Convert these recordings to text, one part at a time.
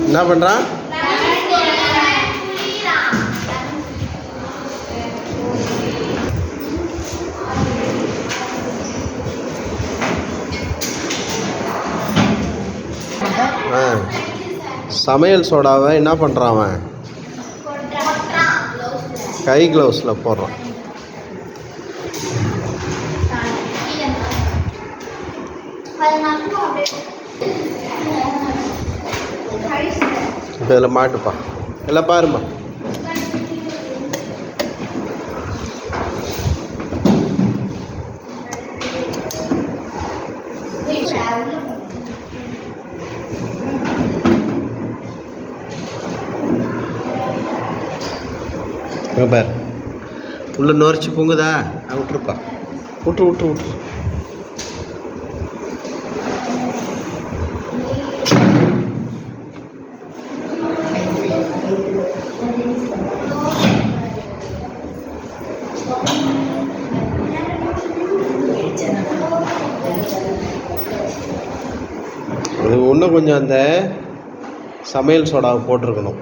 என்ன பண்ணுறான்? சமையல் சோடாவை என்ன பண்ணுறான் அவன்? கை க்ளவுஸில் போடுறான். இப்போ இதில் மாட்டுப்பா, எல்லாம் பாருமா. பார், உள்ள நுரைச்சி பொங்குதா? விட்டுருப்பா, விட்டுரு விட்டுரு விட்டுரு. அது இன்னும் கொஞ்சம் அந்த சமையல் சோடாவை போட்டிருக்கணும்.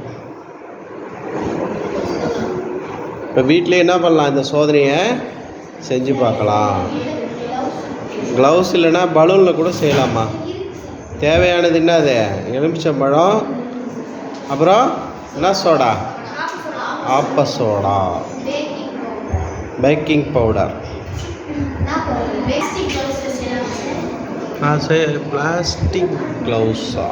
இப்போ வீட்டிலே என்ன பண்ணலாம்? இந்த சோதனையை செஞ்சு பார்க்கலாம். க்ளவுஸ் இல்லைன்னா பலூனில் கூட செய்யலாமா? தேவையானது என்ன? அது எலுமிச்சம்பழம், அப்புறம் என்ன சோடா? ஆப்ப சோடா, பேக்கிங் பவுடர். பிளாஸ்டிக் க்ளவுஸா?